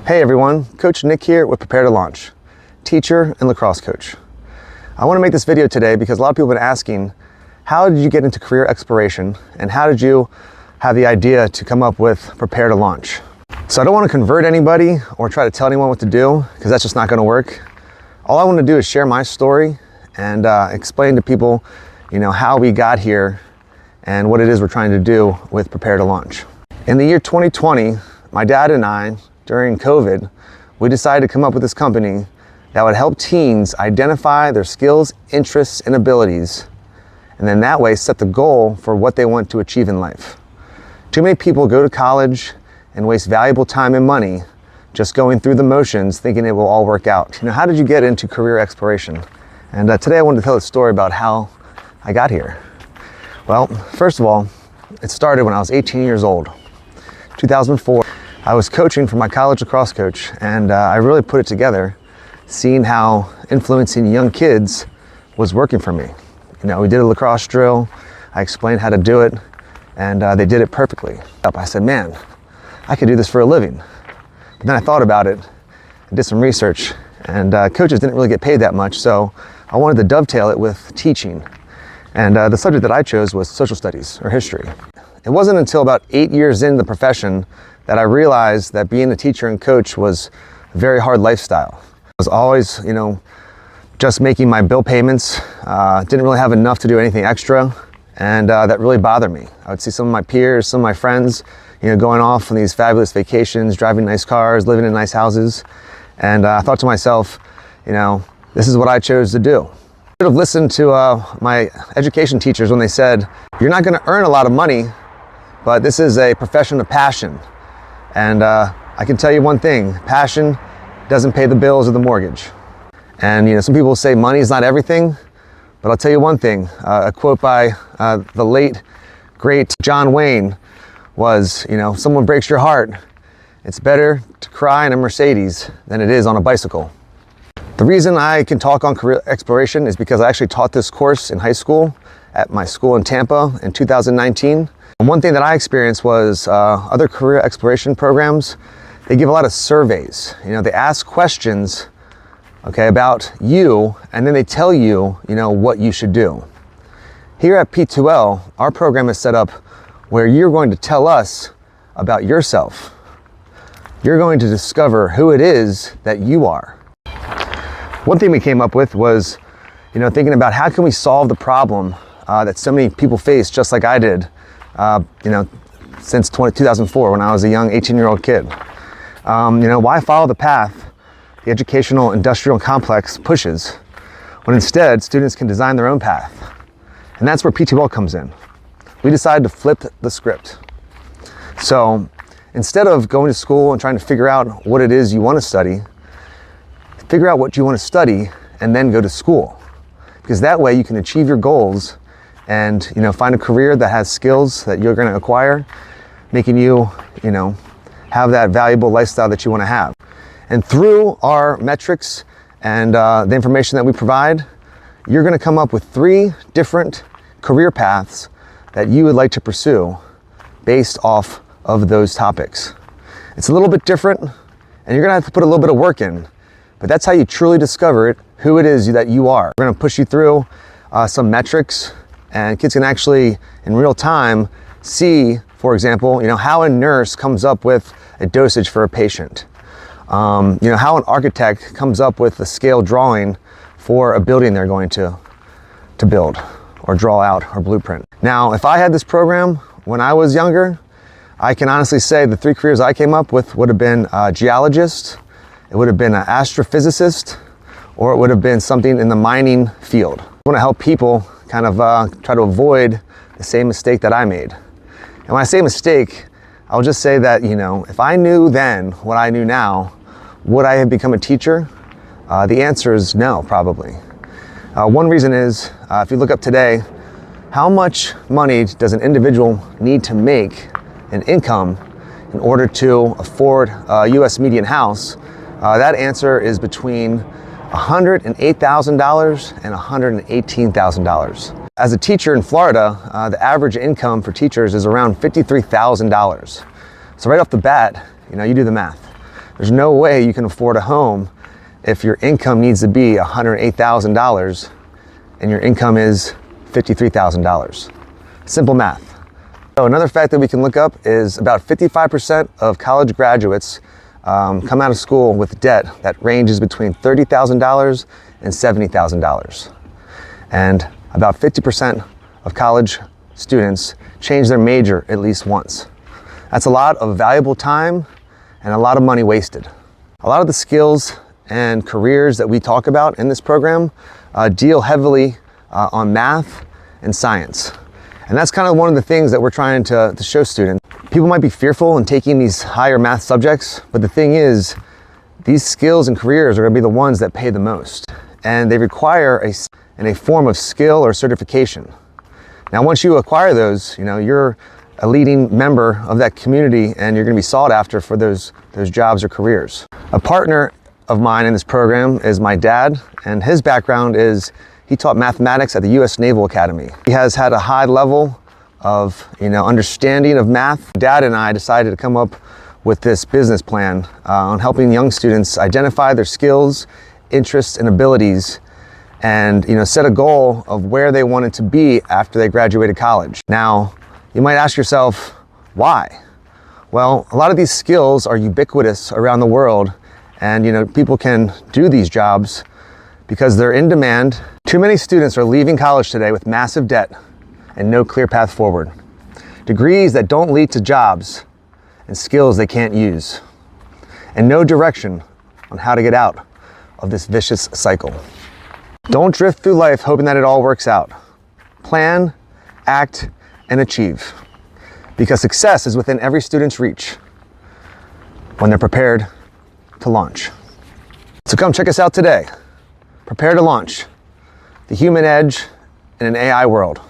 Hey everyone, Coach Nick here with Prepare to Launch, teacher and lacrosse coach. I want to make this video today because a lot of people have been asking, how did you get into career exploration and how did you have the idea to come up with Prepare to Launch? So I don't want to convert anybody or try to tell anyone what to do because that's just not going to work. All I want to do is share my story and explain to people, how we got here and what it is we're trying to do with Prepare to Launch. In the year 2020, my dad and I, during COVID, we decided to come up with this company that would help teens identify their skills, interests, and abilities, and then that way set the goal for what they want to achieve in life. Too many people go to college and waste valuable time and money just going through the motions thinking it will all work out. How did you get into career exploration? And today I wanted to tell a story about how I got here. Well, first of all, it started when I was 18 years old, 2004. I was coaching for my college lacrosse coach, and I really put it together, seeing how influencing young kids was working for me. We did a lacrosse drill, I explained how to do it, and they did it perfectly. I said, man, I could do this for a living. But then I thought about it, and did some research, and coaches didn't really get paid that much, so I wanted to dovetail it with teaching. And the subject that I chose was social studies, or history. It wasn't until about 8 years into the profession that I realized that being a teacher and coach was a very hard lifestyle. I was always, just making my bill payments, didn't really have enough to do anything extra, and that really bothered me. I would see some of my peers, some of my friends, going off on these fabulous vacations, driving nice cars, living in nice houses, and I thought to myself, this is what I chose to do. I should have listened to my education teachers when they said, you're not going to earn a lot of money, but this is a profession of passion. And I can tell you one thing, passion doesn't pay the bills or the mortgage. And some people say money is not everything, but I'll tell you one thing, a quote by the late, great John Wayne was, someone breaks your heart, it's better to cry in a Mercedes than it is on a bicycle. The reason I can talk on career exploration is because I actually taught this course in high school at my school in Tampa in 2019. And one thing that I experienced was other career exploration programs, they give a lot of surveys. They ask questions, about you, and then they tell you, what you should do. Here at P2L, our program is set up where you're going to tell us about yourself. You're going to discover who it is that you are. One thing we came up with was, thinking about how can we solve the problem that so many people face, just like I did, since 2004 when I was a young 18-year-old kid. Why follow the path the educational industrial complex pushes when instead students can design their own path? And that's where P2L comes in. We decided to flip the script. So instead of going to school and trying to figure out what it is you want to study, figure out what you want to study and then go to school. Because that way you can achieve your goals and find a career that has skills that you're going to acquire, making you, have that valuable lifestyle that you want to have. And through our metrics and the information that we provide, you're going to come up with 3 different career paths that you would like to pursue based off of those topics. It's a little bit different, and you're going to have to put a little bit of work in, but that's how you truly discover who it is that you are. We're going to push you through some metrics, and kids can actually, in real time, see, for example, how a nurse comes up with a dosage for a patient. How an architect comes up with a scale drawing for a building they're going to build or draw out or blueprint. Now, if I had this program when I was younger, I can honestly say the 3 careers I came up with would have been a geologist, it would have been an astrophysicist, or it would have been something in the mining field. I want to help people kind of try to avoid the same mistake that I made. And when I say mistake, I'll just say that, if I knew then what I knew now, would I have become a teacher? The answer is no, probably. One reason is, if you look up today, how much money does an individual need to make an income in order to afford a US median house? That answer is between $108,000 and $118,000. As a teacher in Florida, the average income for teachers is around $53,000. So right off the bat, you do the math. There's no way you can afford a home if your income needs to be $108,000 and your income is $53,000. Simple math. So another fact that we can look up is about 55% of college graduates come out of school with debt that ranges between $30,000 and $70,000. And about 50% of college students change their major at least once. That's a lot of valuable time and a lot of money wasted. A lot of the skills and careers that we talk about in this program deal heavily on math and science. And that's kind of one of the things that we're trying to show students. People might be fearful in taking these higher math subjects, but the thing is, these skills and careers are going to be the ones that pay the most. And they require a form of skill or certification. Now, once you acquire those, you're a leading member of that community and you're going to be sought after for those jobs or careers. A partner of mine in this program is my dad, and his background is he taught mathematics at the U.S. Naval Academy. He has had a high level of understanding of math. Dad and I decided to come up with this business plan on helping young students identify their skills, interests, and abilities, and set a goal of where they wanted to be after they graduated college. Now, you might ask yourself, why? Well, a lot of these skills are ubiquitous around the world, and people can do these jobs because they're in demand. Too many students are leaving college today with massive debt and no clear path forward. Degrees that don't lead to jobs and skills they can't use, and no direction on how to get out of this vicious cycle. Don't drift through life hoping that it all works out. Plan, act, and achieve, because success is within every student's reach when they're prepared to launch. So come check us out today. Prepare to launch the human edge in an AI world.